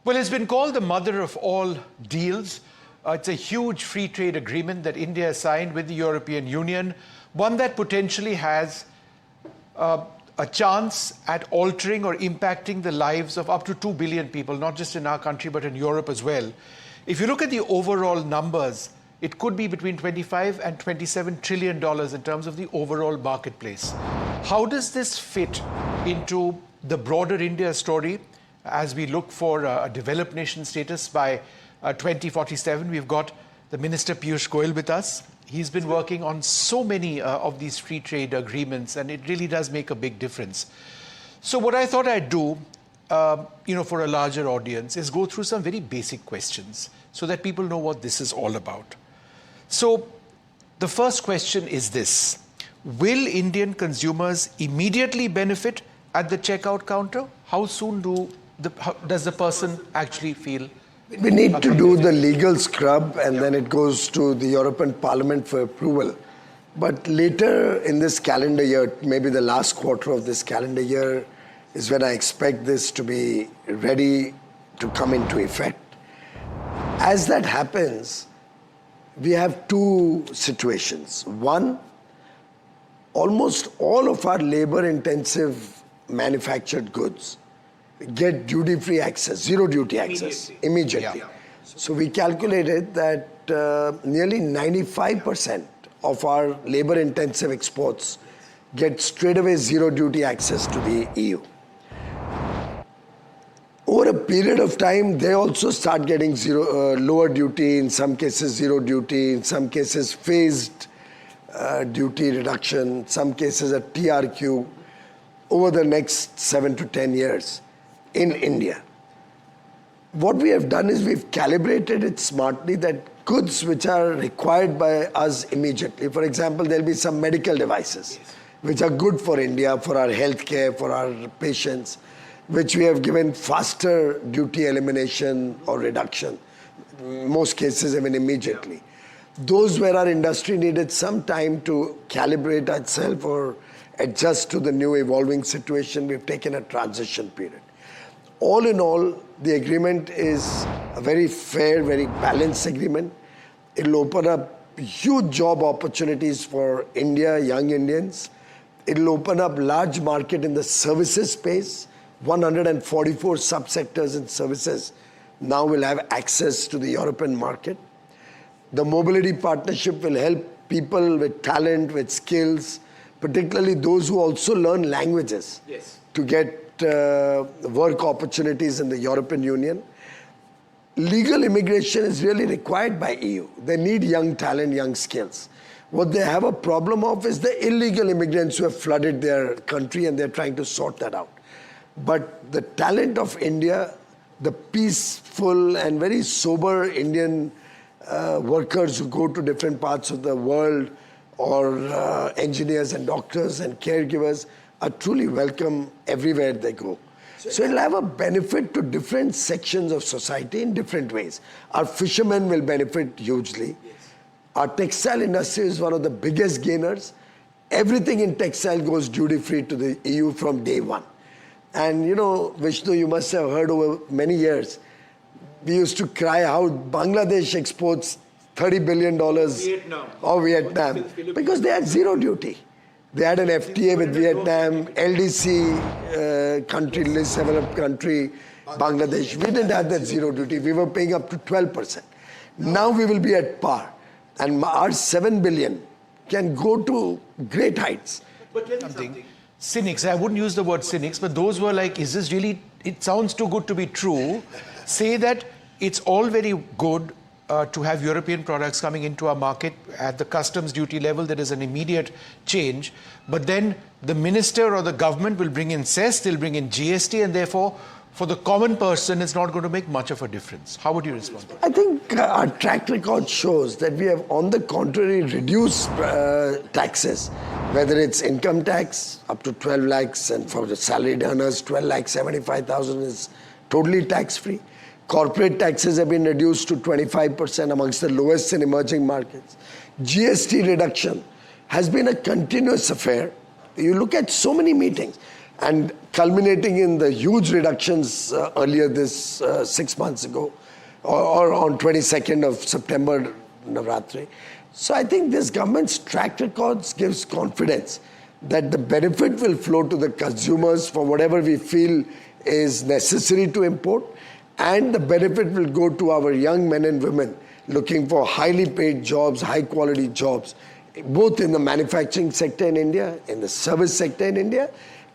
Well, it's been called the mother of all deals. It's a huge free trade agreement that India has signed with the European Union, one that potentially has a chance at altering or impacting the lives of up to 2 billion people, not just in our country, but in Europe as well. If you look at the overall numbers, it could be between $25 and $27 trillion in terms of the overall marketplace. How does this fit into the broader India story as we look for a developed nation status by 2047? We've got the Minister Piyush Goyal with us. He's been working on so many of these free trade agreements, and it really does make a big difference. So what I thought I'd do, for a larger audience, is go through some very basic questions so that people know what this is all about. So the first question is this: will Indian consumers immediately benefit at the checkout counter? How soon does the person actually feel? We need to do the legal scrub, and then it goes to the European Parliament for approval. But later in this calendar year, maybe the last quarter of this calendar year, is when I expect this to be ready to come into effect. As that happens, we have two situations. One, almost all of our labor-intensive manufactured goods get duty-free access, zero duty access, immediately. Yeah. So we calculated that nearly 95% of our labor-intensive exports get straightaway zero duty access to the EU. Over a period of time, they also start getting lower duty, in some cases zero duty, in some cases phased duty reduction, some cases a TRQ over the next 7 to 10 years. In India. What we have done is we've calibrated it smartly that goods which are required by us immediately, for example, there'll be some medical devices which are good for India, for our healthcare, for our patients, which we have given faster duty elimination or reduction, in most cases even immediately. Those where our industry needed some time to calibrate itself or adjust to the new evolving situation, we've taken a transition period. All in all, the agreement is a very fair, very balanced agreement. It'll open up huge job opportunities for India, young Indians. It'll open up large market in the services space. 144 subsectors in services now will have access to the European market. The mobility partnership will help people with talent, with skills, particularly those who also learn languages to get work opportunities in the European Union. Legal immigration is really required by EU. They need young talent, young skills. What they have a problem of is the illegal immigrants who have flooded their country, and they're trying to sort that out. But the talent of India, the peaceful and very sober Indian workers who go to different parts of the world, or engineers and doctors and caregivers, are truly welcome everywhere they go. So it'll have a benefit to different sections of society in different ways. Our fishermen will benefit hugely. Our textile industry is one of the biggest gainers. Everything in textile goes duty-free to the EU from day one. And Vishnu, you must have heard over many years, we used to cry how Bangladesh exports $30 billion or Vietnam because they had zero duty. They had an FTA with Vietnam, LDC country, least developed country, Bangladesh. We didn't have that zero duty. We were paying up to 12%. Now we will be at par. And our 7 billion can go to great heights. But tell me something. Cynics, I wouldn't use the word cynics, but those were like, is this really, it sounds too good to be true, say that it's all very good to have European products coming into our market at the customs duty level. There is an immediate change. But then the minister or the government will bring in cess, they'll bring in GST, and therefore, for the common person, it's not going to make much of a difference. How would you respond? I think our track record shows that we have, on the contrary, reduced taxes, whether it's income tax up to 12 lakhs, and for the salaried earners, 12 lakhs 75,000 is totally tax-free. Corporate taxes have been reduced to 25%, amongst the lowest in emerging markets. GST reduction has been a continuous affair. You look at so many meetings. and culminating in the huge reductions earlier this 6 months ago, or on 22nd of September, Navratri. So I think this government's track records gives confidence that the benefit will flow to the consumers for whatever we feel is necessary to import, and the benefit will go to our young men and women looking for highly paid jobs, high quality jobs, both in the manufacturing sector in India, in the service sector in India,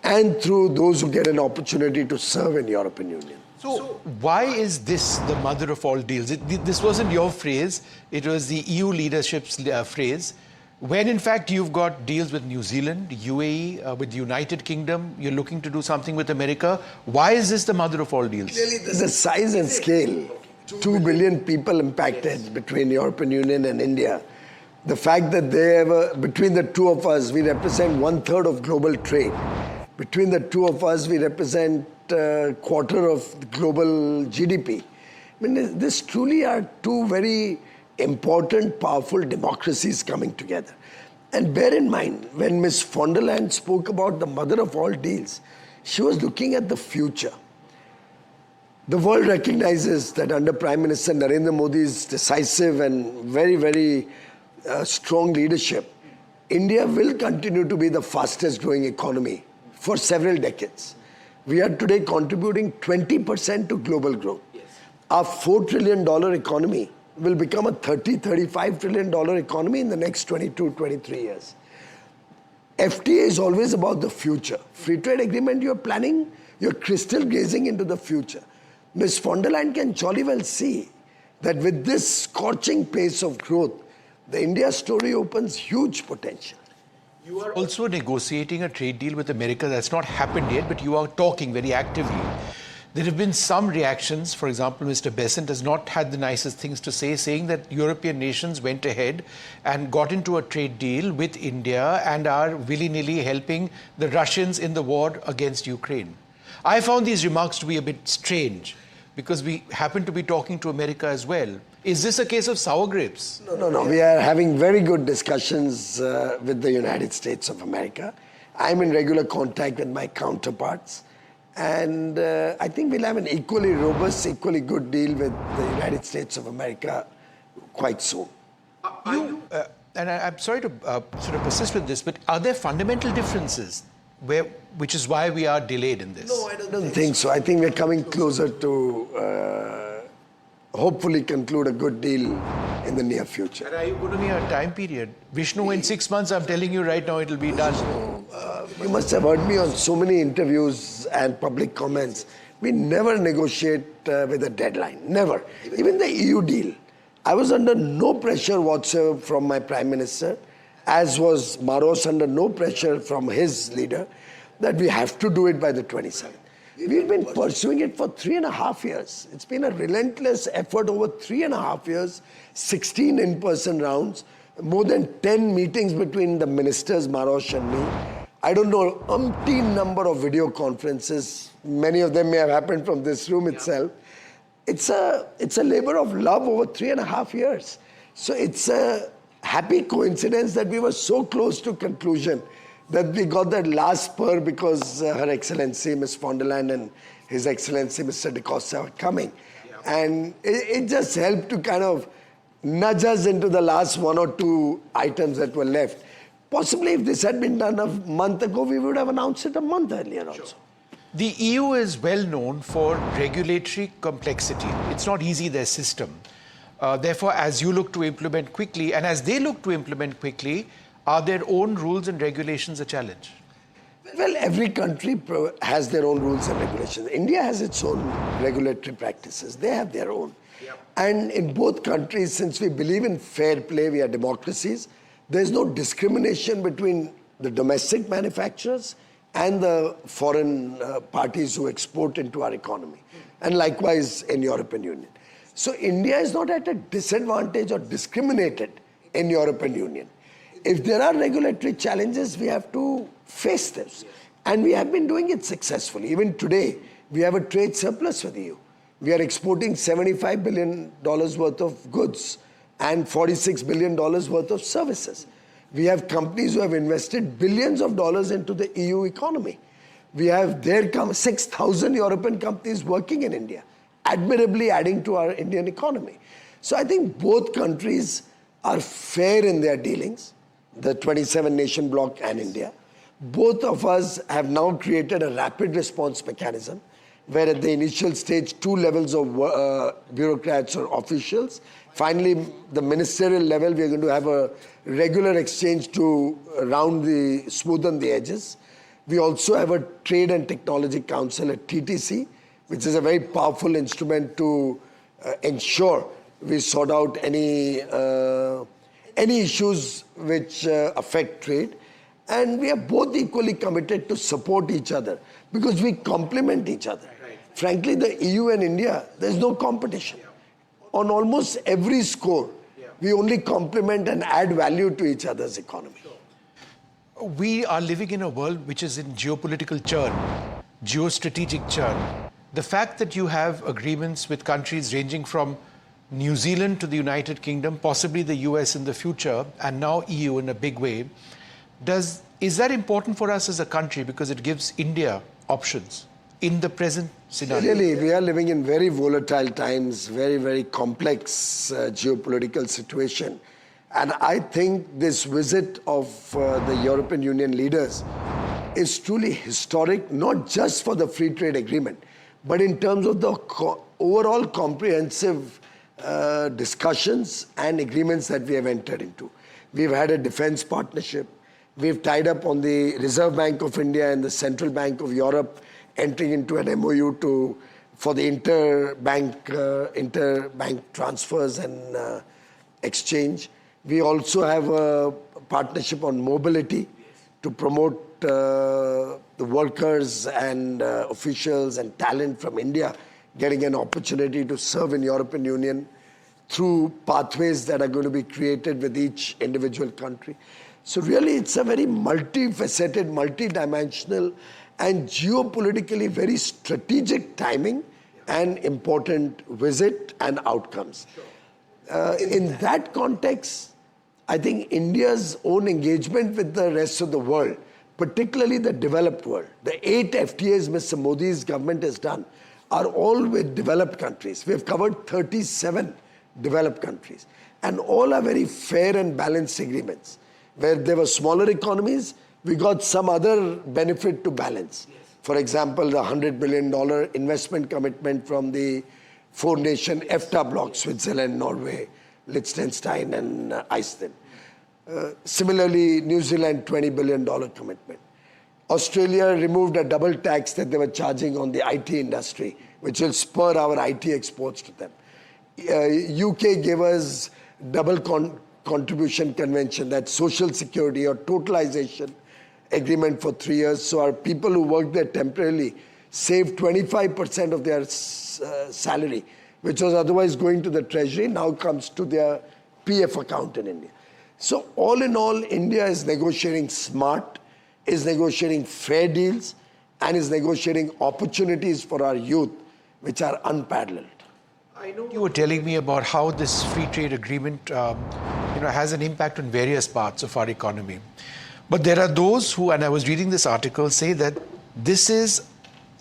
and through those who get an opportunity to serve in European Union. So why is this the mother of all deals? This wasn't your phrase, it was the EU leadership's phrase. When in fact you've got deals with New Zealand, UAE, with the United Kingdom, you're looking to do something with America. Why is this the mother of all deals? Clearly, the size and scale, 2 billion people impacted between European Union and India. The fact that between the two of us, we represent 1/3 of global trade. Between the two of us, we represent a quarter of the global GDP. I mean, this truly are two very important, powerful democracies coming together. And bear in mind, when Ms. von der Leyen spoke about the mother of all deals, she was looking at the future. The world recognizes that under Prime Minister Narendra Modi's decisive and very, very strong leadership, India will continue to be the fastest growing economy for several decades. We are today contributing 20% to global growth. Yes. Our $4 trillion economy will become a $35 trillion economy in the next 22, 23 years. FTA is always about the future. Free trade agreement you're planning, you're crystal gazing into the future. Ms. von der Leyen can jolly well see that with this scorching pace of growth, the India story opens huge potential. You are also negotiating a trade deal with America. That's not happened yet, but you are talking very actively. There have been some reactions. For example, Mr. Besant has not had the nicest things to say, saying that European nations went ahead and got into a trade deal with India and are willy-nilly helping the Russians in the war against Ukraine. I found these remarks to be a bit strange because we happen to be talking to America as well. Is this a case of sour grapes? No. We are having very good discussions with the United States of America. I'm in regular contact with my counterparts. And I think we'll have an equally robust, equally good deal with the United States of America quite soon. And I'm sorry to sort of persist with this, but are there fundamental differences which is why we are delayed in this? No, I don't think so. I think we're coming closer to hopefully conclude a good deal in the near future. And are you going to need a time period? Vishnu, in 6 months, I'm telling you right now, it'll be done. You must have heard me on so many interviews and public comments. We never negotiate with a deadline. Never. Even the EU deal. I was under no pressure whatsoever from my Prime Minister, as was Maros under no pressure from his leader, that we have to do it by the 27th. We've been pursuing it for 3.5 years. It's been a relentless effort over 3.5 years, 16 in-person rounds, more than 10 meetings between the ministers, Maros and me. I don't know, umpteen number of video conferences. Many of them may have happened from this room itself. It's a labor of love over 3.5 years. So it's a happy coincidence that we were so close to conclusion that we got that last spur because Her Excellency Ms. von der Leyen and His Excellency Mr. Da Costa were coming. Yeah. And it just helped to kind of nudge us into the last 1 or 2 items that were left. Possibly if this had been done a month ago, we would have announced it a month earlier also. Sure. The EU is well known for regulatory complexity. It's not easy, their system. Therefore, as you look to implement quickly, and as they look to implement quickly, are their own rules and regulations a challenge? Well, every country has their own rules and regulations. India has its own regulatory practices. They have their own. Yep. And in both countries, since we believe in fair play, we are democracies, there's no discrimination between the domestic manufacturers and the foreign parties who export into our economy. And likewise in European Union. So India is not at a disadvantage or discriminated in European Union. If there are regulatory challenges, we have to face this. And we have been doing it successfully. Even today, we have a trade surplus with the EU. We are exporting $75 billion worth of goods and $46 billion worth of services. We have companies who have invested billions of dollars into the EU economy. We have 6,000 European companies working in India, admirably adding to our Indian economy. So I think both countries are fair in their dealings, the 27 nation bloc and India. Both of us have now created a rapid response mechanism where at the initial stage, 2 levels of bureaucrats or officials. Finally, the ministerial level, we are going to have a regular exchange to smoothen the edges. We also have a Trade and Technology Council, a TTC, which is a very powerful instrument to ensure we sort out any issues which affect trade. And we are both equally committed to support each other because we complement each other. Right. Frankly, the EU and India, there's no competition. Yeah. On almost every score, we only complement and add value to each other's economy. Sure. We are living in a world which is in geopolitical churn, geostrategic churn. The fact that you have agreements with countries ranging from New Zealand to the United Kingdom, possibly the US in the future, and now EU in a big way, is that important for us as a country because it gives India options in the present scenario? Really, we are living in very volatile times, very, very complex geopolitical situation. And I think this visit of the European Union leaders is truly historic, not just for the free trade agreement, but in terms of the overall comprehensive discussions and agreements that we have entered into. We've had a defense partnership. We've tied up on the Reserve Bank of India and the Central Bank of Europe entering into an MOU for the interbank transfers and exchange. We also have a partnership on mobility to promote the workers and officials and talent from India getting an opportunity to serve in European Union through pathways that are going to be created with each individual country. So really, it's a very multifaceted, multidimensional, and geopolitically very strategic timing and important visit and outcomes. In that context, I think India's own engagement with the rest of the world, particularly the developed world, the 8 FTAs Mr. Modi's government has done, are all with developed countries. We have covered 37 developed countries, and all are very fair and balanced agreements. Where there were smaller economies, we got some other benefit to balance. Yes. For example, the $100 billion investment commitment from the 4-nation EFTA bloc, Switzerland, Norway, Liechtenstein, and Iceland. Similarly, New Zealand, $20 billion commitment. Australia removed a double tax that they were charging on the IT industry, which will spur our IT exports to them. UK gave us double contribution convention, that social security or totalization agreement for 3 years. So our people who work there temporarily save 25% of their salary, which was otherwise going to the treasury, now comes to their PF account in India. So all in all, India is negotiating smart, is negotiating fair deals, and is negotiating opportunities for our youth, which are unparalleled. I know you were telling me about how this free trade agreement has an impact on various parts of our economy. But there are those who, and I was reading this article, say that this is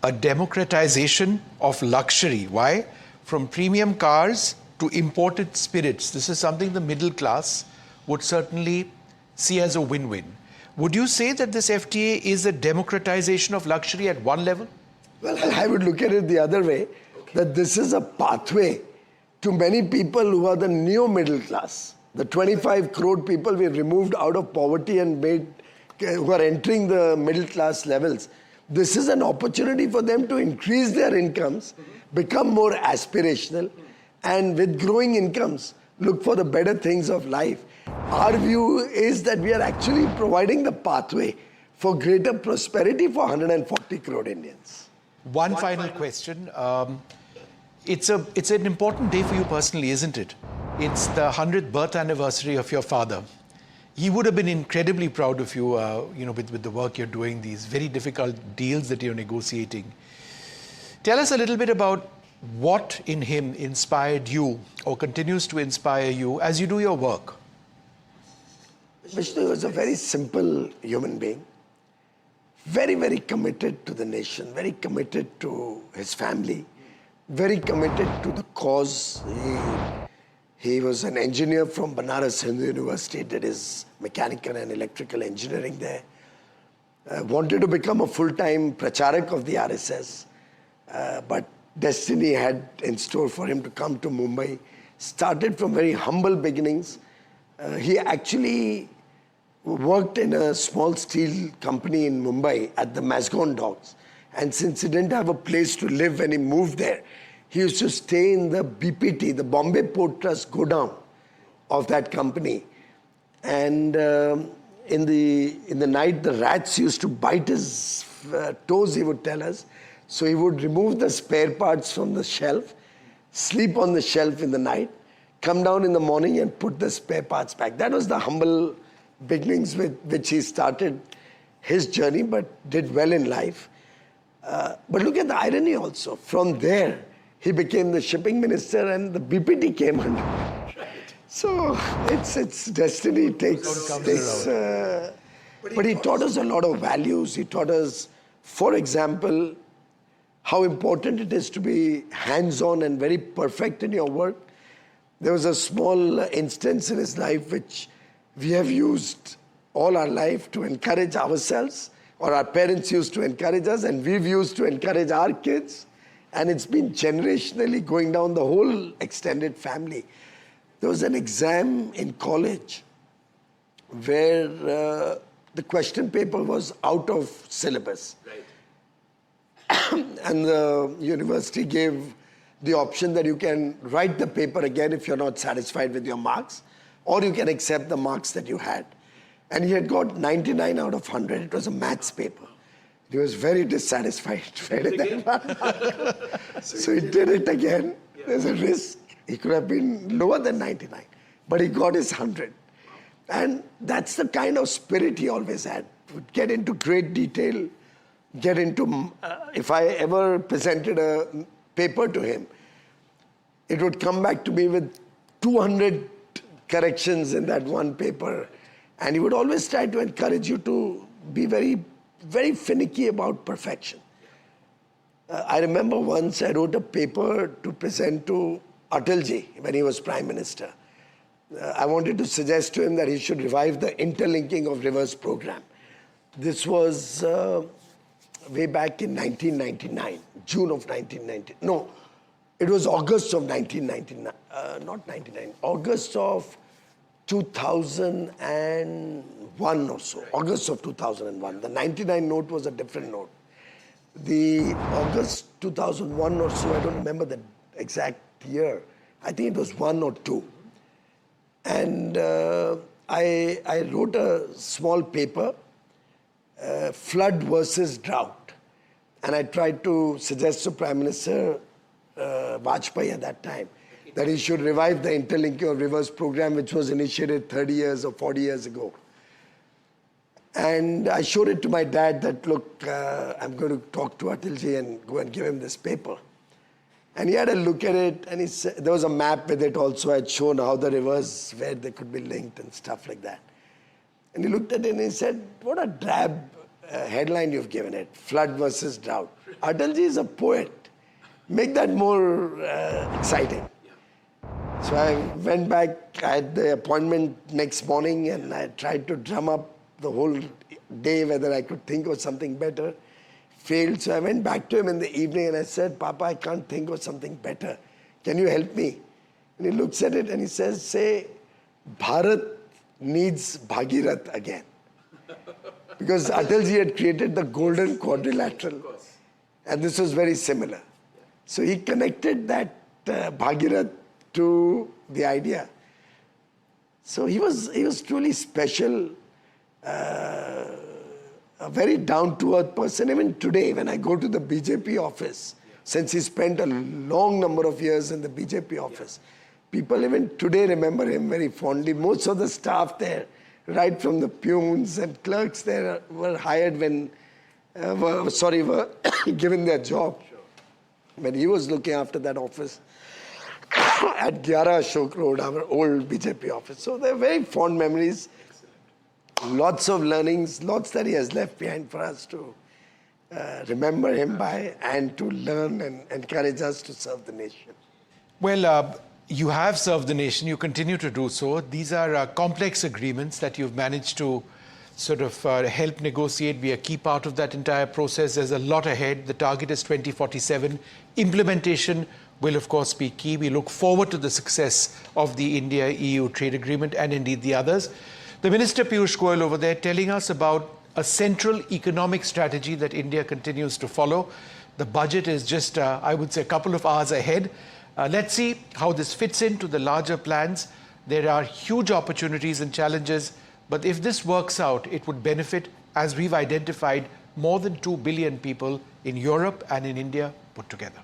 a democratization of luxury. Why? From premium cars to imported spirits. This is something the middle class would certainly see as a win-win. Would you say that this FTA is a democratization of luxury at one level? Well, I would look at it the other way, that this is a pathway to many people who are the new middle class. The 25 crore people we've removed out of poverty and who are entering the middle class levels. This is an opportunity for them to increase their incomes, become more aspirational, and with growing incomes, look for the better things of life. Our view is that we are actually providing the pathway for greater prosperity for 140 crore Indians. One final question. It's an important day for you personally, isn't it? It's the 100th birth anniversary of your father. He would have been incredibly proud of you, with the work you're doing, these very difficult deals that you're negotiating. Tell us a little bit about what in him inspired you or continues to inspire you as you do your work. Vishnu was a very simple human being. very, very committed to the nation, very committed to his family, very committed to the cause. He was an engineer from Banaras Hindu University, did his mechanical and electrical engineering there. Wanted to become a full-time pracharak of the RSS, but destiny had in store for him to come to Mumbai. Started from very humble beginnings. He actually worked in a small steel company in Mumbai at the Masgon docks. And since he didn't have a place to live when he moved there, he used to stay in the BPT, the Bombay Port Trust godown of that company. And in the night, the rats used to bite his toes, he would tell us. So he would remove the spare parts from the shelf, sleep on the shelf in the night, come down in the morning and put the spare parts back. That was the humble beginnings with which he started his journey, but did well in life. But look at the irony also. From there, he became the shipping minister and the BPT came under. So it's destiny takes. But he taught us a lot of values. He taught us, for example, how important it is to be hands-on and very perfect in your work. There was a small instance in his life which we have used all our life to encourage ourselves, or our parents used to encourage us, and we've used to encourage our kids. And it's been generationally going down the whole extended family. There was an exam in college where the question paper was out of syllabus. Right. And the university gave the option that you can write the paper again if you're not satisfied with your marks, or you can accept the marks that you had. And he had got 99 out of 100. It was a maths paper. He was very dissatisfied. So he did it again. Yeah. There's a risk. He could have been lower than 99, but he got his 100. And that's the kind of spirit he always had. Would get into great detail, get into, if I ever presented a paper to him, it would come back to me with 200 corrections in that one paper. And he would always try to encourage you to be very, very finicky about perfection. I remember once I wrote a paper to present to Atalji when he was Prime Minister. I wanted to suggest to him that he should revive the interlinking of rivers program. This was way back in 1999, June of 1990. No, it was August of 1999, not 99, August of 2001 or so, August of 2001. The 99 note was a different note. The August 2001 or so, I don't remember the exact year. I think it was 1 or 2. And I wrote a small paper, flood versus drought. And I tried to suggest to Prime Minister Vajpayee at that time that he should revive the interlinking of rivers program, which was initiated 30 years or 40 years ago. And I showed it to my dad that, look, I'm going to talk to Atalji and go and give him this paper. And he had a look at it, and he said, there was a map with it also. I had shown how the rivers, where they could be linked and stuff like that. And he looked at it and he said, what a drab headline you've given it, flood versus drought. Atalji is a poet. Make that more exciting. So I went back, I had the appointment next morning, and I tried to drum up the whole day whether I could think of something better. Failed. So I went back to him in the evening and I said, Papa, I can't think of something better. Can you help me? And he looks at it and he says, say, Bharat needs Bhagirath again. Because Atalji had created the golden quadrilateral. And this was very similar. So he connected that Bhagirath to the idea. So he was truly special. A very down-to-earth person. Even today, when I go to the BJP office, since he spent a long number of years in the BJP office, people even today remember him very fondly. Most of the staff there, right from the peons and clerks there, were hired when, were given their job. Sure. When he was looking after that office at 11 Ashok Road, our old BJP office. So they're very fond memories. lots of learnings, lots that he has left behind for us to remember him by and to learn and encourage us to serve the nation. Well, you have served the nation. You continue to do so. These are complex agreements that you've managed to sort of help negotiate, be a key part of that entire process. There's a lot ahead. The target is 2047. Implementation will, of course, be key. We look forward to the success of the India-EU trade agreement and indeed the others. The Minister Piyush Goyal over there telling us about a central economic strategy that India continues to follow. The budget is just, I would say, a couple of hours ahead. Let's see how this fits into the larger plans. There are huge opportunities and challenges, but if this works out, it would benefit, as we've identified, more than 2 billion people in Europe and in India put together.